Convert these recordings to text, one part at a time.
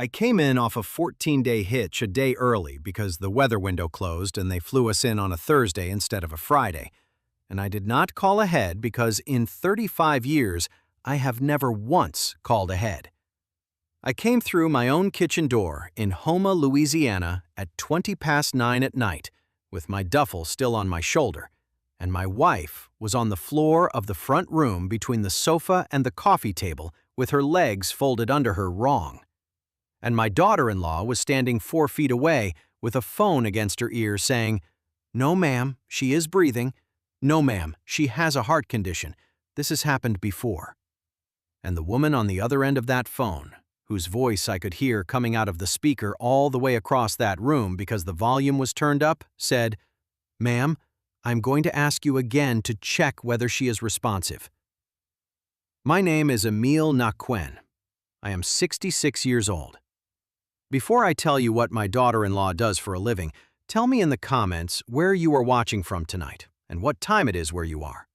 I came in off a 14-day hitch a day early because the weather window closed and they flew us in on a Thursday instead of a Friday. And I did not call ahead because in 35 years, I have never once called ahead. I came through my own kitchen door in Houma, Louisiana at 20 past 9 at night with my duffel still on my shoulder, and my wife was on the floor of the front room between the sofa and the coffee table with her legs folded under her wrong. And my daughter-in-law was standing 4 feet away with a phone against her ear saying, "No, ma'am, she is breathing. No, ma'am, she has a heart condition. This has happened before." And the woman on the other end of that phone, whose voice I could hear coming out of the speaker all the way across that room because the volume was turned up, said, "Ma'am, I'm going to ask you again to check whether she is responsive." My name is Emile Naquin. I am 66 years old. Before I tell you what my daughter-in-law does for a living, tell me in the comments where you are watching from tonight and what time it is where you are.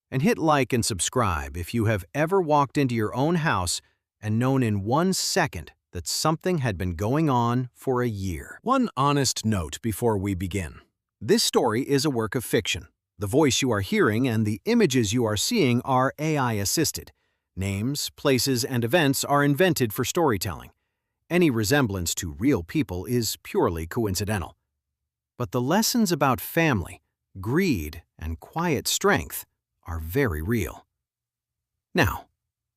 And hit like and subscribe if you have ever walked into your own house and known in 1 second that something had been going on for a year. One honest note before we begin. This story is a work of fiction. The voice you are hearing and the images you are seeing are AI-assisted. Names, places, and events are invented for storytelling. Any resemblance to real people is purely coincidental. But the lessons about family, greed, and quiet strength are very real. Now,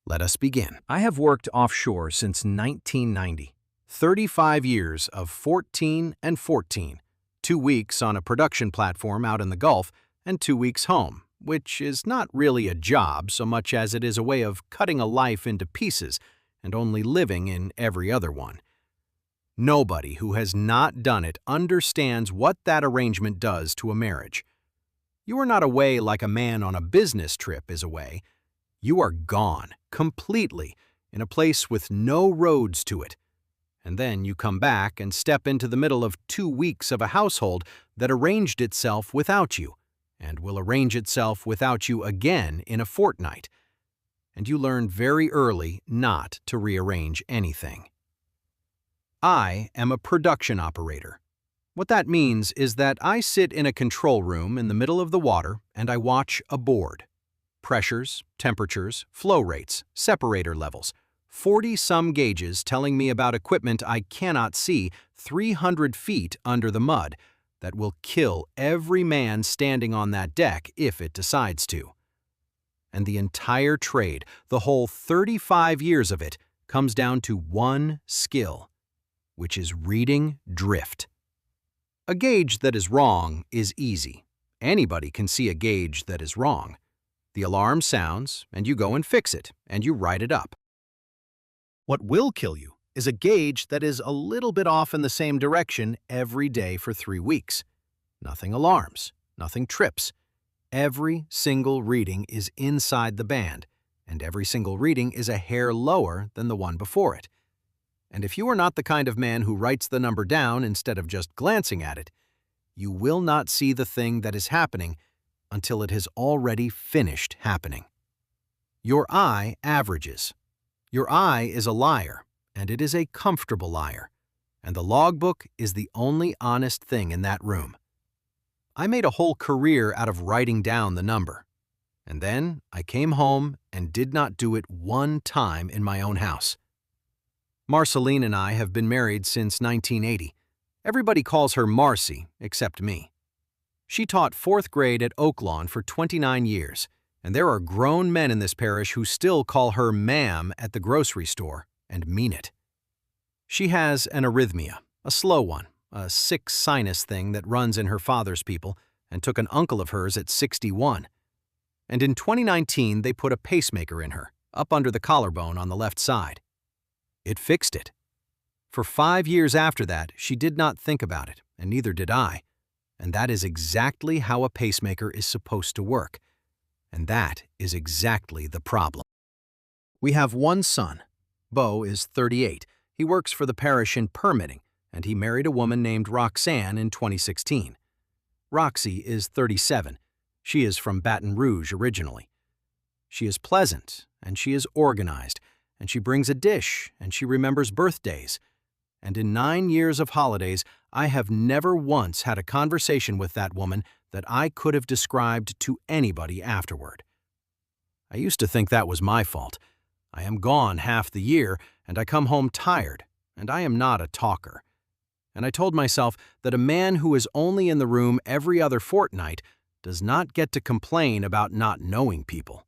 let us begin. I have worked offshore since 1990. 35 years of 14 and 14. 2 weeks on a production platform out in the Gulf and 2 weeks home, which is not really a job so much as it is a way of cutting a life into pieces and only living in every other one. Nobody who has not done it understands what that arrangement does to a marriage. You are not away like a man on a business trip is away. You are gone, completely, in a place with no roads to it. And then you come back and step into the middle of 2 weeks of a household that arranged itself without you, and will arrange itself without you again in a fortnight. And you learn very early not to rearrange anything. I am a production operator. What that means is that I sit in a control room in the middle of the water and I watch a board. Pressures, temperatures, flow rates, separator levels, 40-some gauges telling me about equipment I cannot see 300 feet under the mud that will kill every man standing on that deck if it decides to. And the entire trade, the whole 35 years of it, comes down to one skill, which is reading drift. A gauge that is wrong is easy. Anybody can see a gauge that is wrong. The alarm sounds, and you go and fix it, and you write it up. What will kill you is a gauge that is a little bit off in the same direction every day for 3 weeks. Nothing alarms, nothing trips. Every single reading is inside the band, and every single reading is a hair lower than the one before it. And if you are not the kind of man who writes the number down instead of just glancing at it, you will not see the thing that is happening until it has already finished happening. Your eye averages. Your eye is a liar, and it is a comfortable liar, and the logbook is the only honest thing in that room. I made a whole career out of writing down the number, and then I came home and did not do it one time in my own house. Marceline and I have been married since 1980. Everybody calls her Marcy, except me. She taught 4th grade at Oaklawn for 29 years, and there are grown men in this parish who still call her ma'am at the grocery store and mean it. She has an arrhythmia, a slow one, a sick sinus thing that runs in her father's people and took an uncle of hers at 61. And in 2019, they put a pacemaker in her, up under the collarbone on the left side. It fixed it. For 5 years after that, she did not think about it, and neither did I. And that is exactly how a pacemaker is supposed to work. And that is exactly the problem. We have one son. Beau is 38. He works for the parish in permitting, and he married a woman named Roxanne in 2016. Roxy is 37. She is from Baton Rouge originally. She is pleasant, and she is organized, and she brings a dish, and she remembers birthdays, And in 9 years of holidays, I have never once had a conversation with that woman that I could have described to anybody afterward. I used to think that was my fault. I am gone half the year, and I come home tired, and I am not a talker. And I told myself that a man who is only in the room every other fortnight does not get to complain about not knowing people.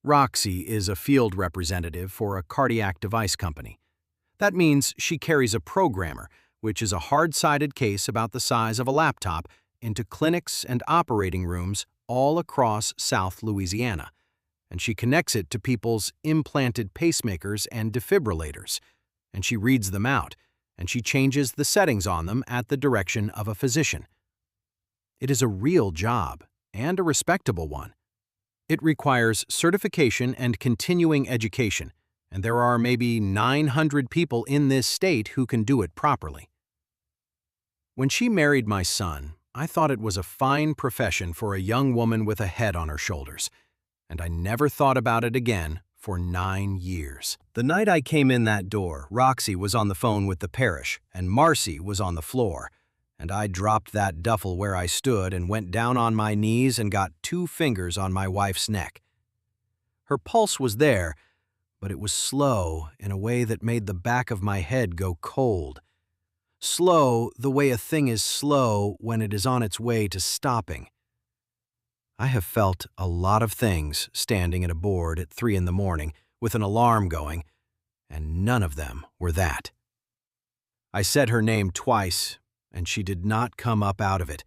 Roxy is a field representative for a cardiac device company. That means she carries a programmer, which is a hard-sided case about the size of a laptop, into clinics and operating rooms all across South Louisiana, and she connects it to people's implanted pacemakers and defibrillators, and she reads them out, and she changes the settings on them at the direction of a physician. It is a real job, and a respectable one. It requires certification and continuing education, and there are maybe 900 people in this state who can do it properly. When she married my son, I thought it was a fine profession for a young woman with a head on her shoulders, and I never thought about it again for 9 years. The night I came in that door, Roxy was on the phone with the parish, and Marcy was on the floor, and I dropped that duffel where I stood and went down on my knees and got 2 fingers on my wife's neck. Her pulse was there, but it was slow in a way that made the back of my head go cold. Slow the way a thing is slow when it is on its way to stopping. I have felt a lot of things standing at a board at 3 in the morning with an alarm going, and none of them were that. I said her name twice, and she did not come up out of it,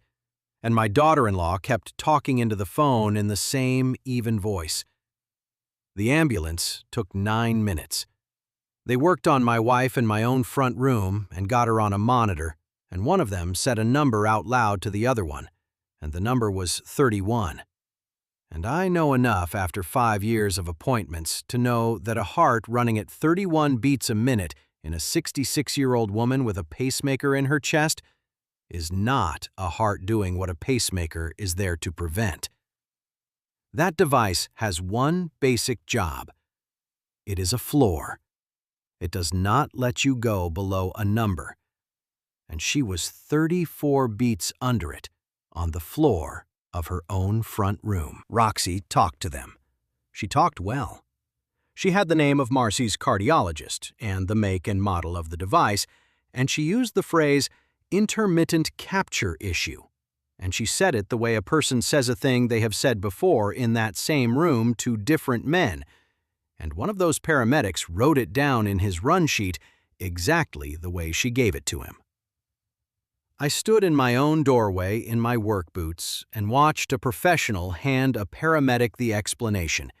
and my daughter-in-law kept talking into the phone in the same even voice. The ambulance took 9 minutes. They worked on my wife in my own front room and got her on a monitor, and one of them said a number out loud to the other one, and the number was 31. And I know enough after 5 years of appointments to know that a heart running at 31 beats a minute in a 66-year-old woman with a pacemaker in her chest is not a heart doing what a pacemaker is there to prevent. That device has one basic job. It is a floor. It does not let you go below a number. And she was 34 beats under it, on the floor of her own front room. Roxy talked to them. She talked well. She had the name of Marcy's cardiologist and the make and model of the device, and she used the phrase intermittent capture issue. And she said it the way a person says a thing they have said before in that same room to different men, and one of those paramedics wrote it down in his run sheet exactly the way she gave it to him. I stood in my own doorway in my work boots and watched a professional hand a paramedic the explanation,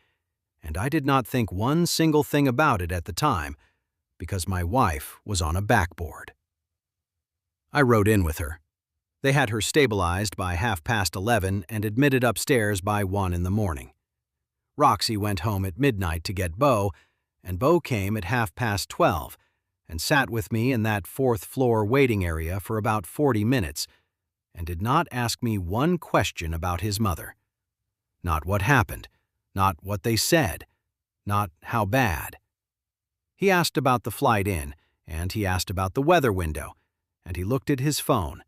and I did not think one single thing about it at the time because my wife was on a backboard. I rode in with her. They had her stabilized by 11:30 and admitted upstairs by 1 in the morning. Roxy went home at midnight to get Beau, and Beau came at 12:30 and sat with me in that 4th floor waiting area for about 40 minutes and did not ask me one question about his mother. Not what happened, not what they said, not how bad. He asked about the flight in, and he asked about the weather window, and he looked at his phone,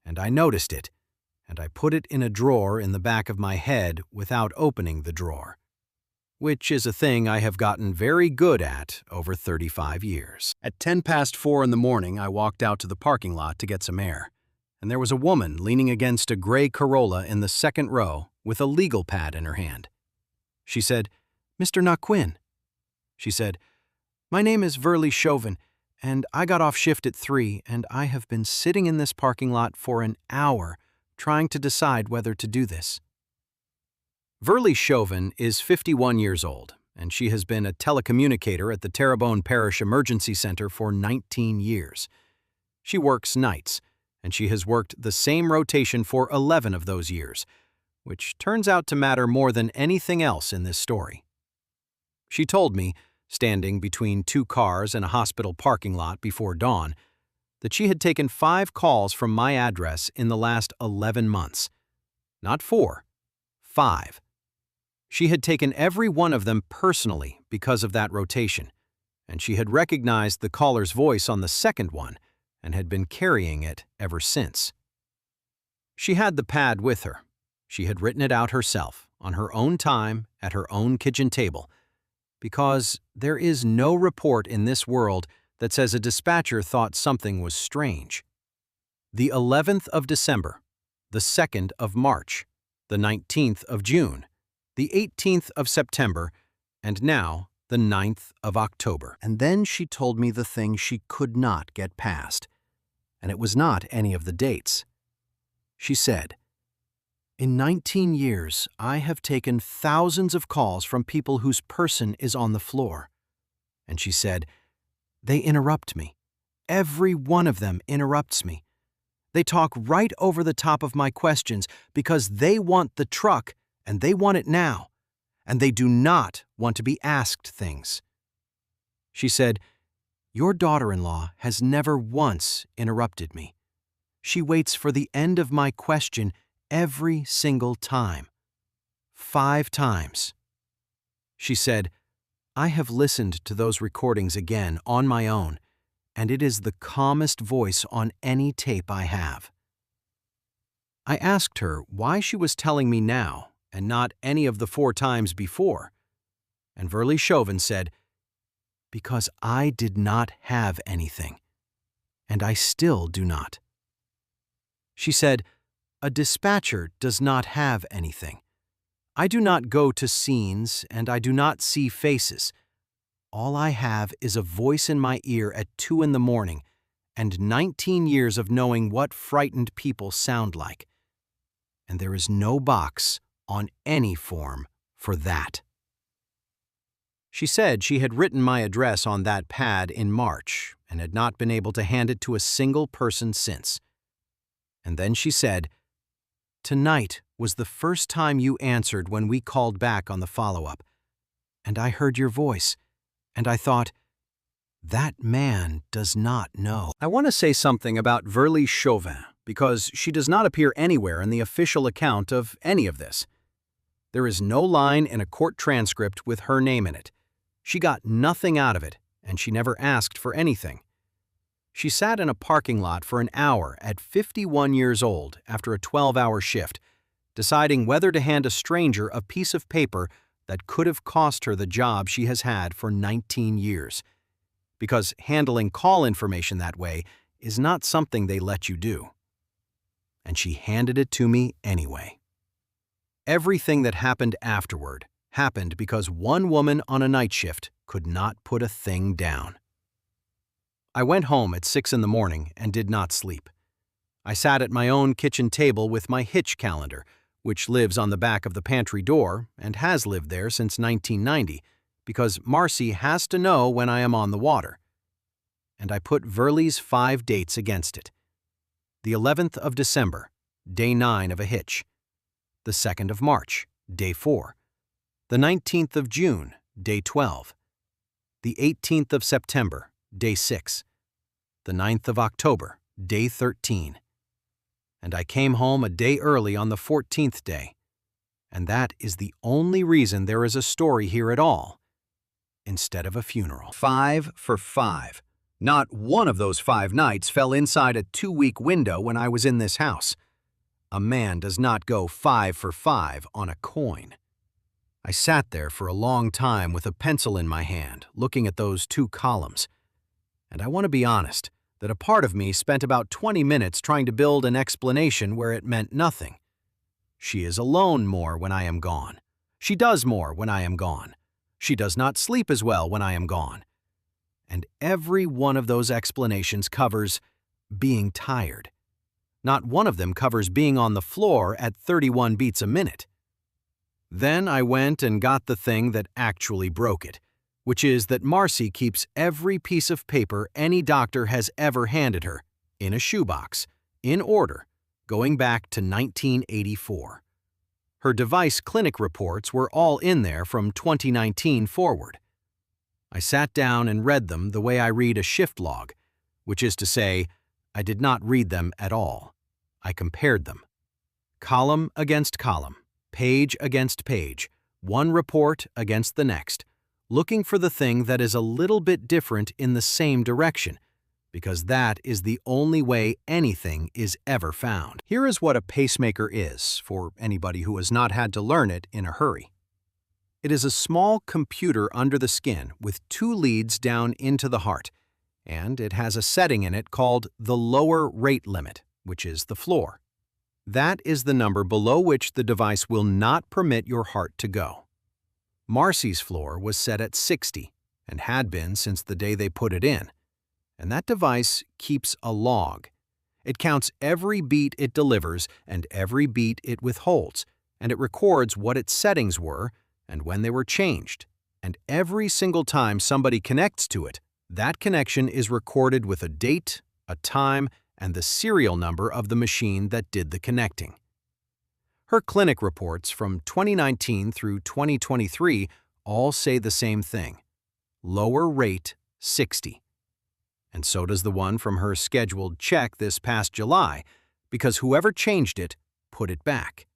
and I noticed it, and I put it in a drawer in the back of my head without opening the drawer, which is a thing I have gotten very good at over 35 years. At 4:10 in the morning, I walked out to the parking lot to get some air, and there was a woman leaning against a gray Corolla in the 2nd row with a legal pad in her hand. She said, "Mr. Naquin." She said, "My name is Verly Chauvin, and I got off shift at 3, and I have been sitting in this parking lot for an hour trying to decide whether to do this." Verly Chauvin is 51 years old, and she has been a telecommunicator at the Terrebonne Parish Emergency Center for 19 years. She works nights, and she has worked the same rotation for 11 of those years, which turns out to matter more than anything else in this story. She told me, standing between 2 cars in a hospital parking lot before dawn, that she had taken 5 calls from my address in the last 11 months. Not 4, 5. She had taken every one of them personally because of that rotation, and she had recognized the caller's voice on the second one and had been carrying it ever since. She had the pad with her. She had written it out herself, on her own time, at her own kitchen table, because there is no report in this world that says a dispatcher thought something was strange. The 11th of December, the 2nd of March, the 19th of June, the 18th of September, and now the 9th of October. And then she told me the thing she could not get past, and it was not any of the dates. She said, "In 19 years, I have taken thousands of calls from people whose person is on the floor." And she said, "They interrupt me. Every one of them interrupts me. They talk right over the top of my questions because they want the truck and they want it now, and they do not want to be asked things." She said, "Your daughter-in-law has never once interrupted me. She waits for the end of my question every single time. 5 times. She said, "I have listened to those recordings again on my own, and it is the calmest voice on any tape I have." I asked her why she was telling me now and not any of the 4 times before, and Verlie Chauvin said, "Because I did not have anything, and I still do not." She said, "A dispatcher does not have anything. I do not go to scenes and I do not see faces. All I have is a voice in my ear at 2 in the morning and 19 years of knowing what frightened people sound like. And there is no box on any form for that." She said she had written my address on that pad in March and had not been able to hand it to a single person since. And then she said, "Tonight was the first time you answered when we called back on the follow-up, and I heard your voice, and I thought, that man does not know." I want to say something about Verlie Chauvin because she does not appear anywhere in the official account of any of this. There is no line in a court transcript with her name in it. She got nothing out of it, and she never asked for anything. She sat in a parking lot for an hour at 51 years old after a 12-hour shift, deciding whether to hand a stranger a piece of paper that could have cost her the job she has had for 19 years. Because handling call information that way is not something they let you do. And she handed it to me anyway. Everything that happened afterward happened because one woman on a night shift could not put a thing down. I went home at 6 in the morning and did not sleep. I sat at my own kitchen table with my Hitch calendar, which lives on the back of the pantry door and has lived there since 1990, because Marcy has to know when I am on the water. And I put Verlie's 5 dates against it. The 11th of December, day 9 of a hitch. The 2nd of March, day 4. The 19th of June, day 12. The 18th of September, day 6. The 9th of October, day 13. And I came home a day early on the 14th day. And that is the only reason there is a story here at all, instead of a funeral. 5 for 5. Not one of those 5 nights fell inside a 2-week window when I was in this house. A man does not go 5 for 5 on a coin. I sat there for a long time with a pencil in my hand, looking at those 2 columns. And I want to be honest, that a part of me spent about 20 minutes trying to build an explanation where it meant nothing. She is alone more when I am gone. She does more when I am gone. She does not sleep as well when I am gone. And every one of those explanations covers being tired. Not one of them covers being on the floor at 31 beats a minute. Then I went and got the thing that actually broke it, which is that Marcy keeps every piece of paper any doctor has ever handed her in a shoebox, in order, going back to 1984. Her device clinic reports were all in there from 2019 forward. I sat down and read them the way I read a shift log, which is to say, I did not read them at all. I compared them. Column against column, page against page, one report against the next, looking for the thing that is a little bit different in the same direction, because that is the only way anything is ever found. Here is what a pacemaker is, for anybody who has not had to learn it in a hurry. It is a small computer under the skin with 2 leads down into the heart, and it has a setting in it called the lower rate limit, which is the floor. That is the number below which the device will not permit your heart to go. Marcy's floor was set at 60, and had been since the day they put it in. And that device keeps a log. It counts every beat it delivers and every beat it withholds, and it records what its settings were and when they were changed. And every single time somebody connects to it, that connection is recorded with a date, a time, and the serial number of the machine that did the connecting. Her clinic reports from 2019 through 2023 all say the same thing: lower rate 60. And so does the one from her scheduled check this past July, because whoever changed it put it back.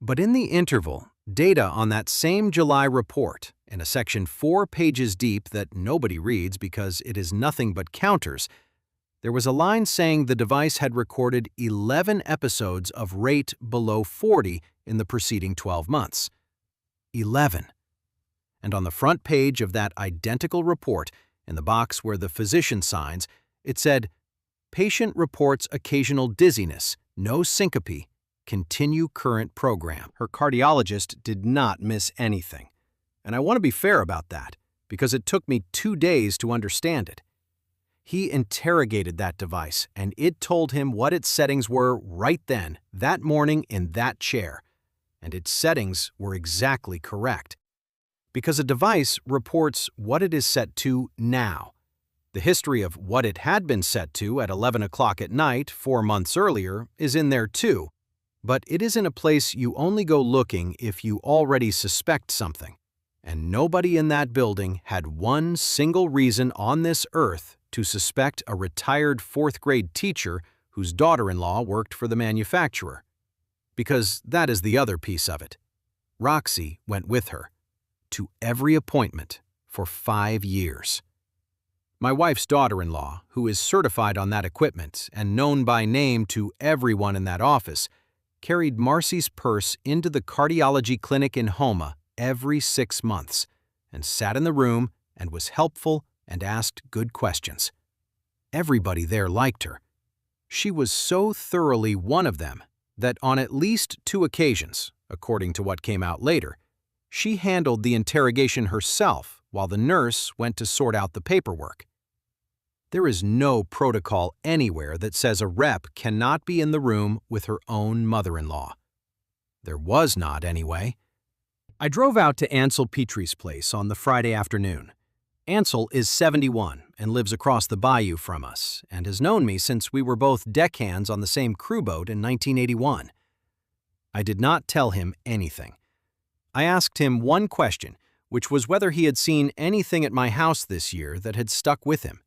But in the interval, data on that same July report, in a section 4 pages deep that nobody reads because it is nothing but counters, there was a line saying the device had recorded 11 episodes of rate below 40 in the preceding 12 months. 11. And on the front page of that identical report, in the box where the physician signs, it said, "Patient reports occasional dizziness, no syncope, continue current program." Her cardiologist did not miss anything. And I want to be fair about that, because it took me 2 days to understand it. He interrogated that device, and it told him what its settings were right then, that morning in that chair. And its settings were exactly correct. Because a device reports what it is set to now. The history of what it had been set to at 11 o'clock at night 4 months earlier is in there too, but it is in a place you only go looking if you already suspect something. And nobody in that building had one single reason on this earth to suspect a retired 4th grade teacher whose daughter-in-law worked for the manufacturer. Because that is the other piece of it. Roxy went with her to every appointment for 5 years. My wife's daughter-in-law, who is certified on that equipment and known by name to everyone in that office, carried Marcy's purse into the cardiology clinic in Homa every 6 months and sat in the room and was helpful and asked good questions. Everybody there liked her. She was so thoroughly one of them that on at least 2 occasions, according to what came out later, she handled the interrogation herself while the nurse went to sort out the paperwork. There is no protocol anywhere that says a rep cannot be in the room with her own mother-in-law. There was not, anyway. I drove out to Ansel Petrie's place on the Friday afternoon. Ansel is 71 and lives across the bayou from us and has known me since we were both deckhands on the same crew boat in 1981. I did not tell him anything. I asked him one question, which was whether he had seen anything at my house this year that had stuck with him.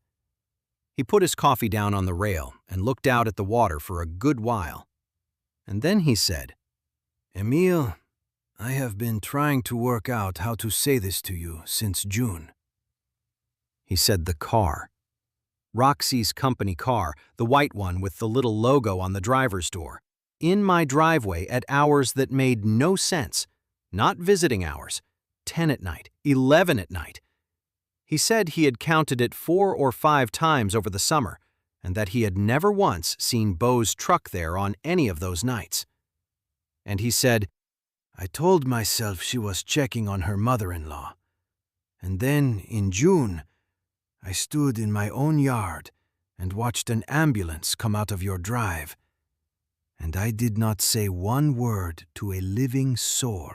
He put his coffee down on the rail and looked out at the water for a good while. And then he said, "Emile, I have been trying to work out how to say this to you since June." He said the car. Roxy's company car, the white one with the little logo on the driver's door, in my driveway at hours that made no sense. Not visiting hours, 10 at night, 11 at night. He said he had counted it 4 or 5 times over the summer, and that he had never once seen Beau's truck there on any of those nights. And he said, "I told myself she was checking on her mother-in-law. And then, in June, I stood in my own yard and watched an ambulance come out of your drive. And I did not say one word to a living soul.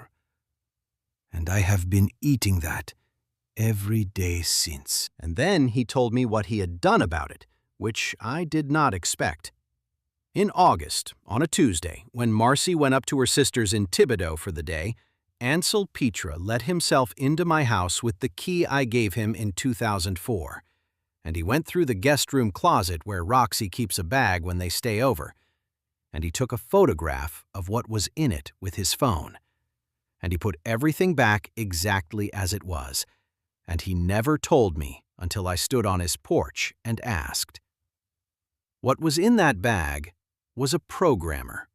And I have been eating that every day since." And then he told me what he had done about it, which I did not expect. In August, on a Tuesday, when Marcy went up to her sister's in Thibodaux for the day, Ansel Petra let himself into my house with the key I gave him in 2004, and he went through the guest room closet where Roxy keeps a bag when they stay over, and he took a photograph of what was in it with his phone. And he put everything back exactly as it was, And he never told me until I stood on his porch and asked. What was in that bag was a programmer,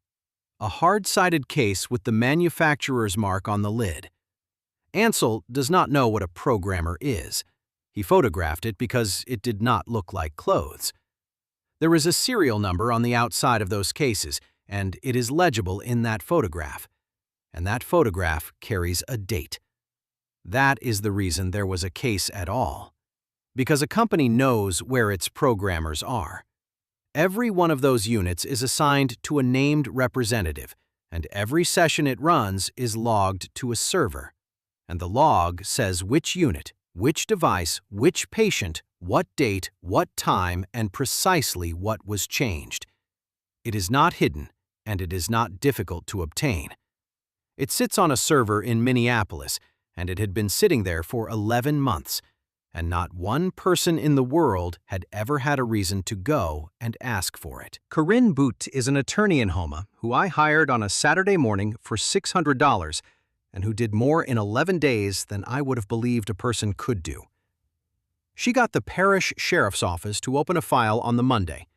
a hard-sided case with the manufacturer's mark on the lid. Ansel does not know what a programmer is. He photographed it because it did not look like clothes. There is a serial number on the outside of those cases, and it is legible in that photograph. And that photograph carries a date. That is the reason there was a case at all. Because a company knows where its programmers are. Every one of those units is assigned to a named representative, and every session it runs is logged to a server. And the log says which unit, which device, which patient, what date, what time, and precisely what was changed. It is not hidden, and it is not difficult to obtain. It sits on a server in Minneapolis, and it had been sitting there for 11 months, and not one person in the world had ever had a reason to go and ask for it. Corinne Boot is an attorney in Houma who I hired on a Saturday morning for $600 and who did more in 11 days than I would have believed a person could do. She got the parish sheriff's office to open a file on the Monday.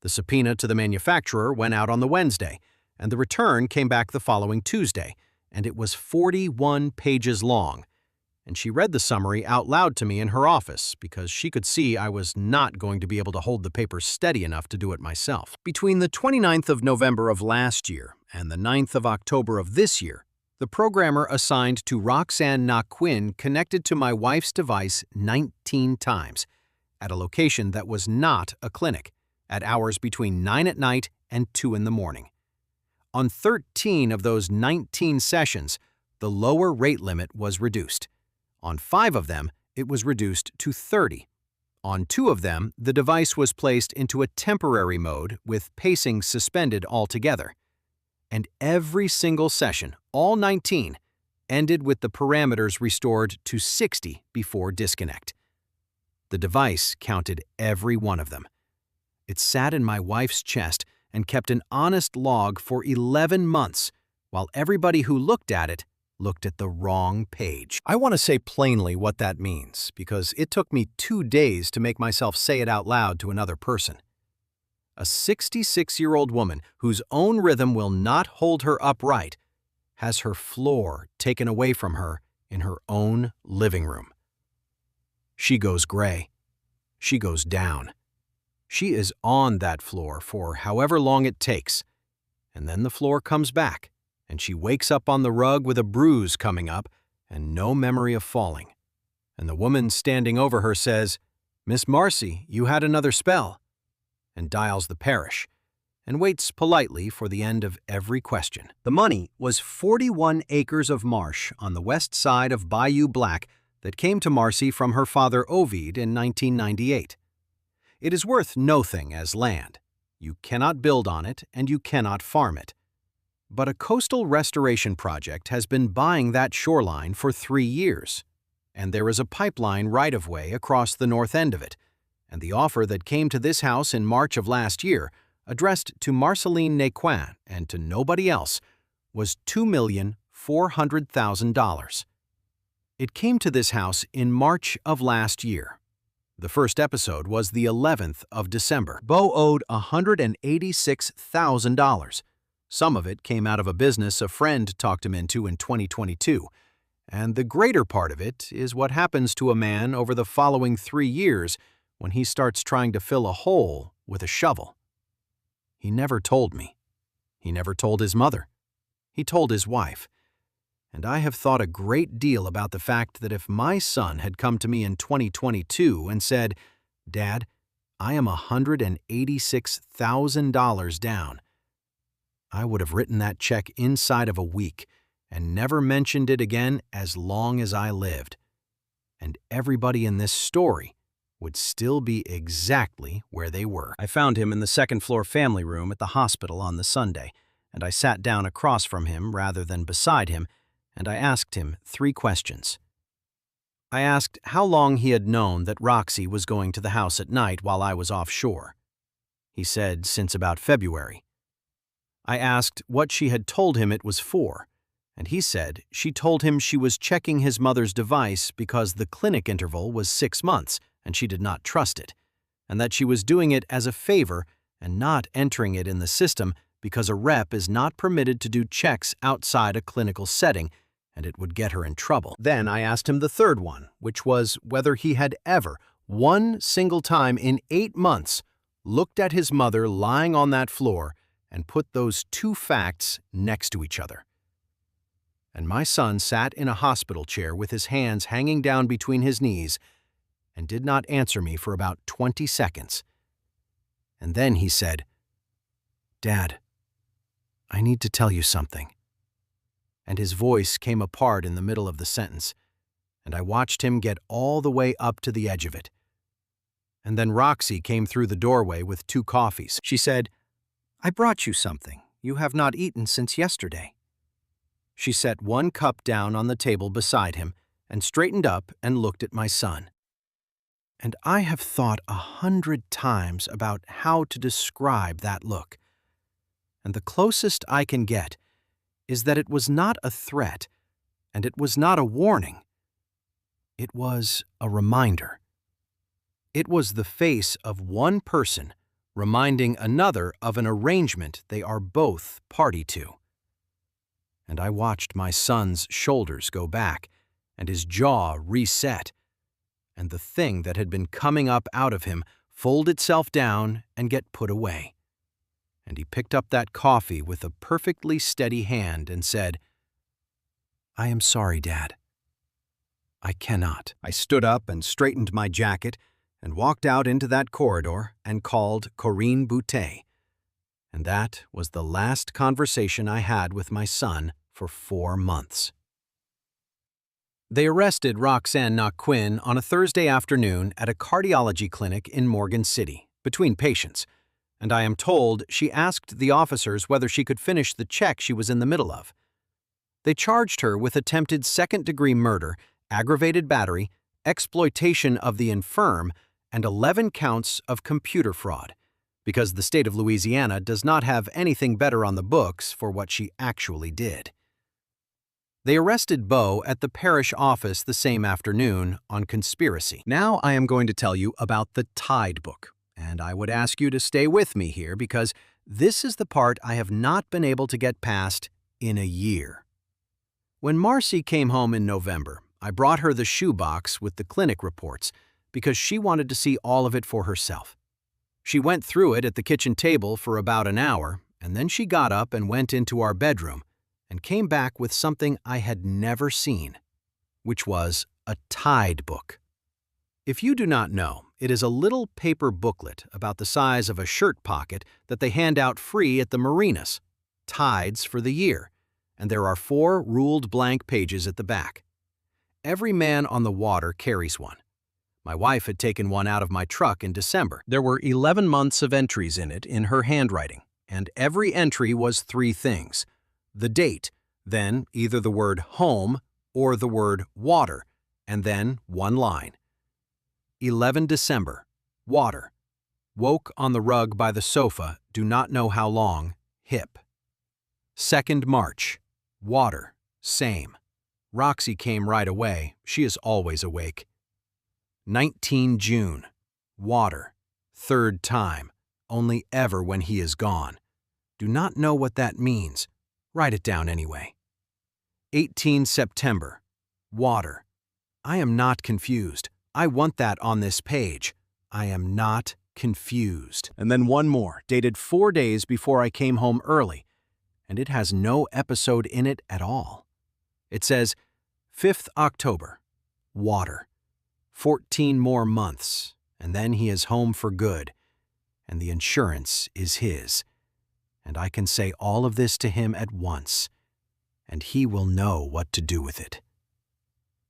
The subpoena to the manufacturer went out on the Wednesday, and the return came back the following Tuesday, and it was 41 pages long. And she read the summary out loud to me in her office because she could see I was not going to be able to hold the paper steady enough to do it myself. Between the 29th of November of last year and the 9th of October of this year, the programmer assigned to Emile Naquin connected to my wife's device 19 times, at a location that was not a clinic, at hours between 9 at night and 2 in the morning. On 13 of those 19 sessions, the lower rate limit was reduced. On 5 of them, it was reduced to 30. On 2 of them, the device was placed into a temporary mode with pacing suspended altogether. And every single session, all 19, ended with the parameters restored to 60 before disconnect. The device counted every one of them. It sat in my wife's chest and kept an honest log for 11 months, while everybody who looked at it looked at the wrong page. I want to say plainly what that means, because it took me 2 days to make myself say it out loud to another person. A 66-year-old woman whose own rhythm will not hold her upright has her floor taken away from her in her own living room. She goes gray. She goes down. She is on that floor for however long it takes, and then the floor comes back, and she wakes up on the rug with a bruise coming up and no memory of falling. And the woman standing over her says, "Miss Marcy, you had another spell," and dials the parish, and waits politely for the end of every question. The money was 41 acres of marsh on the west side of Bayou Black that came to Marcy from her father Ovid in 1998. It is worth nothing as land. You cannot build on it, and you cannot farm it. But a coastal restoration project has been buying that shoreline for 3 years, and there is a pipeline right-of-way across the north end of it, and the offer that came to this house in March of last year, addressed to Emile Naquin and to nobody else, was $2,400,000. It came to this house in March of last year. The first episode was the 11th of December. Bo owed $186,000. Some of it came out of a business a friend talked him into in 2022, and the greater part of it is what happens to a man over the following 3 years when he starts trying to fill a hole with a shovel. He never told me. He never told his mother. He told his wife. And I have thought a great deal about the fact that if my son had come to me in 2022 and said, "Dad, I am $186,000 down," I would have written that check inside of a week and never mentioned it again as long as I lived. And everybody in this story would still be exactly where they were. I found him in the second-floor family room at the hospital on the Sunday, and I sat down across from him rather than beside him, and I asked him 3 questions. I asked how long he had known that Roxy was going to the house at night while I was offshore. He said since about February. I asked what she had told him it was for, And he said she told him she was checking his mother's device because the clinic interval was 6 months and she did not trust it, and that she was doing it as a favor and not entering it in the system because a rep is not permitted to do checks outside a clinical setting and it would get her in trouble. Then I asked him the third one, which was whether he had ever, one single time in 8 months, looked at his mother lying on that floor and put those two facts next to each other. And my son sat in a hospital chair with his hands hanging down between his knees and did not answer me for about 20 seconds. And then he said, "Dad, I need to tell you something." And his voice came apart in the middle of the sentence, and I watched him get all the way up to the edge of it. And then Roxy came through the doorway with 2 coffees. She said, "I brought you something you have not eaten since yesterday." She set 1 cup down on the table beside him and straightened up and looked at my son. And I have thought 100 times about how to describe that look. And the closest I can get is that it was not a threat, and it was not a warning. It was a reminder. It was the face of one person reminding another of an arrangement they are both party to. And I watched my son's shoulders go back and his jaw reset, and the thing that had been coming up out of him fold itself down and get put away. And he picked up that coffee with a perfectly steady hand and said, "I am sorry, Dad. I cannot." I stood up and straightened my jacket and walked out into that corridor and called Corinne Boutet. And that was the last conversation I had with my son for 4 months. They arrested Emile Naquin on a Thursday afternoon at a cardiology clinic in Morgan City, between patients, and I am told she asked the officers whether she could finish the check she was in the middle of. They charged her with attempted second-degree murder, aggravated battery, exploitation of the infirm, and 11 counts of computer fraud, because the state of Louisiana does not have anything better on the books for what she actually did. They arrested Beau at the parish office the same afternoon on conspiracy. Now I am going to tell you about the Tide book, and I would ask you to stay with me here because this is the part I have not been able to get past in a year. When Marcy came home in November, I brought her the shoebox with the clinic reports because she wanted to see all of it for herself. She went through it at the kitchen table for about an hour, and then she got up and went into our bedroom and came back with something I had never seen, which was a Tide book. If you do not know, it is a little paper booklet about the size of a shirt pocket that they hand out free at the marinas, Tides for the year, and there are 4 ruled blank pages at the back. Every man on the water carries one. My wife had taken one out of my truck in December. There were 11 months of entries in it in her handwriting, and every entry was 3 things: the date, then either the word home or the word water, and then 1 line. 11 December, water. Woke on the rug by the sofa, do not know how long, hip. 2nd March, water, same. Roxy came right away, she is always awake. 19 June, water, 3rd time, only ever when he is gone. Do not know what that means. Write it down anyway. 18 September, water. I am not confused. I want that on this page. I am not confused. And then one more, dated 4 days before I came home early, and it has no episode in it at all. It says, 5th October, water. 14 more months, and then he is home for good, and the insurance is his. And I can say all of this to him at once, and he will know what to do with it.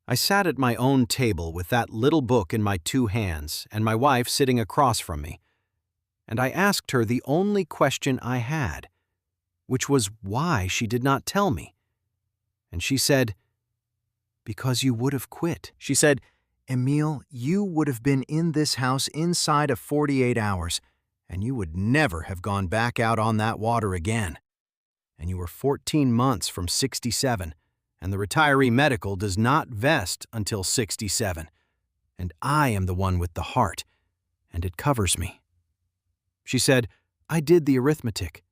I sat at my own table with that little book in my 2 hands and my wife sitting across from me, and I asked her the only question I had, which was why she did not tell me. And she said, "Because you would have quit." She said, "Emile, you would have been in this house inside of 48 hours, and you would never have gone back out on that water again. and you were 14 months from 67, and the retiree medical does not vest until 67, and I am the one with the heart, and it covers me." She said, "I did the arithmetic."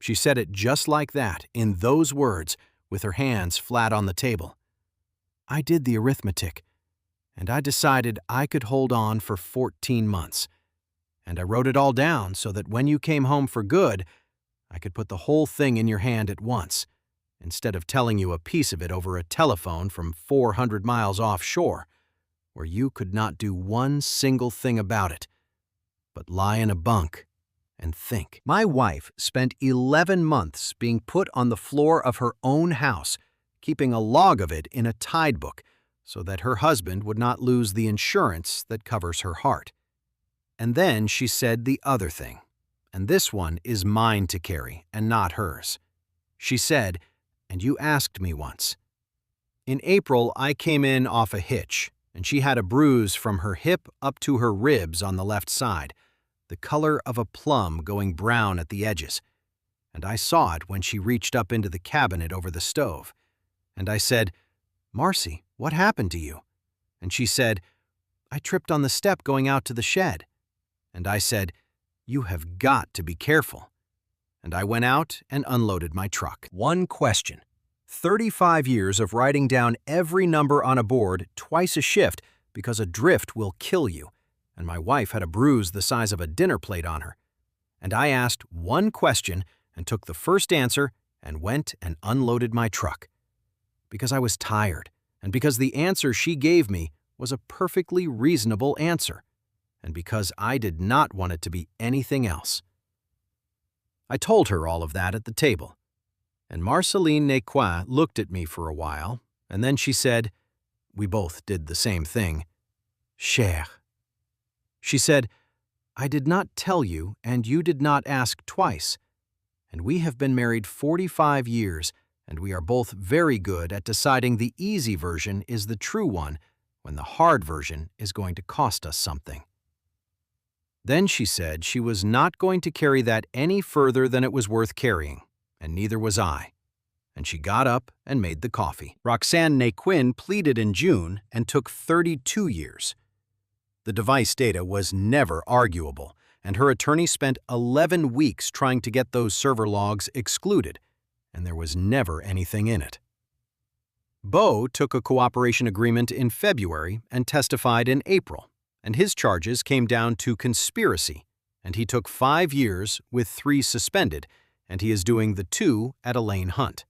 She said it just like that, in those words, with her hands flat on the table. "I did the arithmetic, and I decided I could hold on for 14 months. And I wrote it all down so that when you came home for good, I could put the whole thing in your hand at once, instead of telling you a piece of it over a telephone from 400 miles offshore, where you could not do one single thing about it, but lie in a bunk and think." My wife spent 11 months being put on the floor of her own house, keeping a log of it in a tide book so that her husband would not lose the insurance that covers her heart. And then she said the other thing, and this one is mine to carry and not hers. She said, and you asked me once. In April, I came in off a hitch, and she had a bruise from her hip up to her ribs on the left side, the color of a plum going brown at the edges, and I saw it when she reached up into the cabinet over the stove. And I said, "Marcy, what happened to you?" And she said, "I tripped on the step going out to the shed." And I said, "You have got to be careful." And I went out and unloaded my truck. One question. 35 years of writing down every number on a board twice a shift because a drift will kill you, and my wife had a bruise the size of a dinner plate on her. And I asked one question and took the first answer and went and unloaded my truck. Because I was tired, and because the answer she gave me was a perfectly reasonable answer, and because I did not want it to be anything else. I told her all of that at the table, and Emile Naquin looked at me for a while, and then she said, we both did the same thing, "Cher." She said, "I did not tell you, and you did not ask twice, and we have been married 45 years, and we are both very good at deciding the easy version is the true one when the hard version is going to cost us something." Then she said she was not going to carry that any further than it was worth carrying, and neither was I. And she got up and made the coffee. Roxanne Naquin pleaded in June and took 32 years. The device data was never arguable, and her attorney spent 11 weeks trying to get those server logs excluded, and there was never anything in it. Beau took a cooperation agreement in February and testified in April, and his charges came down to conspiracy, and he took 5 years with 3 suspended, and he is doing the 2 at Elaine Hunt.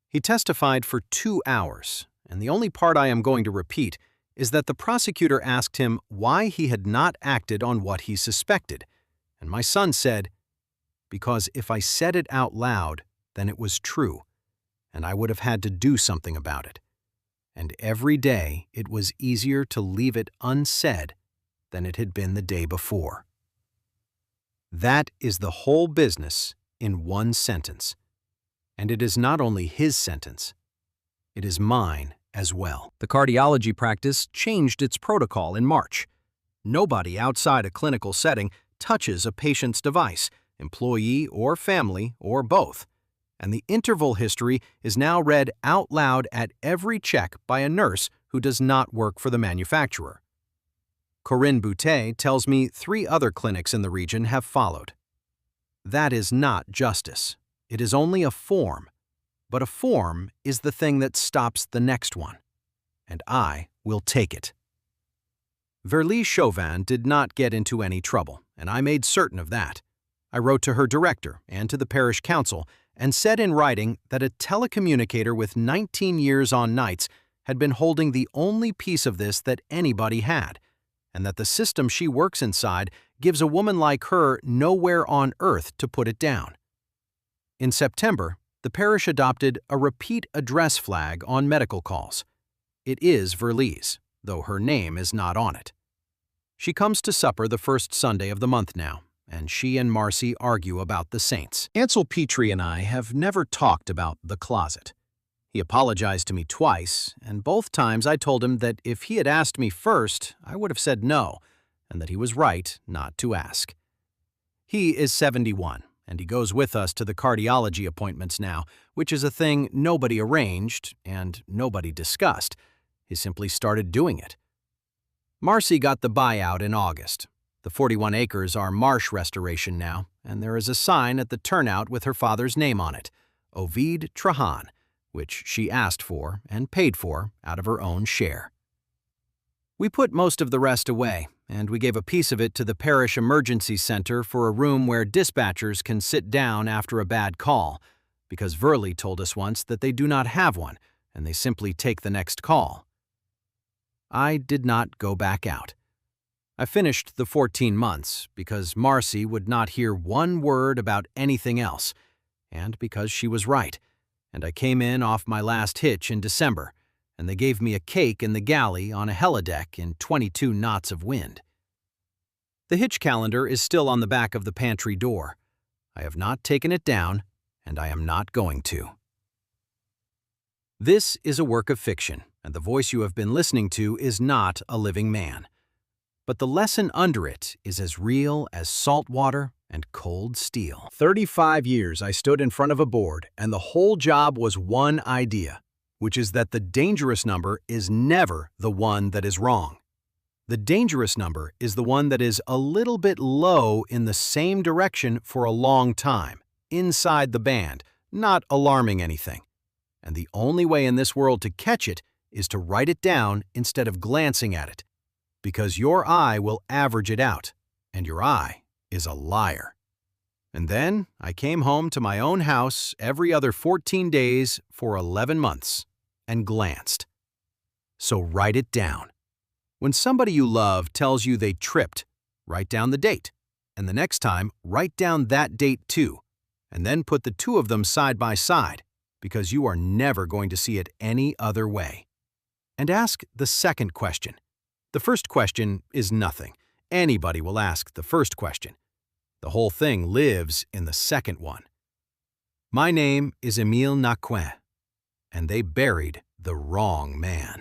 He testified for 2 hours, and the only part I am going to repeat is that the prosecutor asked him why he had not acted on what he suspected, and my son said, "Because if I said it out loud, then it was true, and I would have had to do something about it. And every day it was easier to leave it unsaid than it had been the day before." That is the whole business in one sentence. And it is not only his sentence, it is mine as well. The cardiology practice changed its protocol in March. Nobody outside a clinical setting touches a patient's device, employee or family or both, and the interval history is now read out loud at every check by a nurse who does not work for the manufacturer. Corinne Boutet tells me 3 other clinics in the region have followed. That is not justice. It is only a form, but a form is the thing that stops the next one, and I will take it. Verlie Chauvin did not get into any trouble, and I made certain of that. I wrote to her director and to the parish council and said in writing that a telecommunicator with 19 years on nights had been holding the only piece of this that anybody had, and that the system she works inside gives a woman like her nowhere on earth to put it down. In September, the parish adopted a repeat address flag on medical calls. It is Verlie's, though her name is not on it. She comes to supper the first Sunday of the month now, and she and Marcy argue about the saints. Ansel Petrie and I have never talked about the closet. He apologized to me twice, and both times I told him that if he had asked me first, I would have said no, and that he was right not to ask. He is 71, and he goes with us to the cardiology appointments now, which is a thing nobody arranged and nobody discussed. He simply started doing it. Marcy got the buyout in August. The 41 acres are marsh restoration now, and there is a sign at the turnout with her father's name on it, Ovid Trahan, which she asked for and paid for out of her own share. We put most of the rest away, and we gave a piece of it to the parish emergency center for a room where dispatchers can sit down after a bad call, because Verley told us once that they do not have one, and they simply take the next call. I did not go back out. I finished the 14 months because Marcy would not hear one word about anything else, and because she was right, and I came in off my last hitch in December, and they gave me a cake in the galley on a helideck in 22 knots of wind. The hitch calendar is still on the back of the pantry door. I have not taken it down, and I am not going to. This is a work of fiction, and the voice you have been listening to is not a living man. But the lesson under it is as real as salt water and cold steel. 35 years I stood in front of a board, and the whole job was one idea, which is that the dangerous number is never the one that is wrong. The dangerous number is the one that is a little bit low in the same direction for a long time, inside the band, not alarming anything. And the only way in this world to catch it is to write it down instead of glancing at it, because your eye will average it out, and your eye is a liar. And then I came home to my own house every other 14 days for 11 months and glanced. So write it down. When somebody you love tells you they tripped, write down the date, and the next time write down that date too, and then put the two of them side by side, because you are never going to see it any other way. And ask the second question. The first question is nothing. Anybody will ask the first question. The whole thing lives in the second one. My name is Emile Naquin, and they buried the wrong man.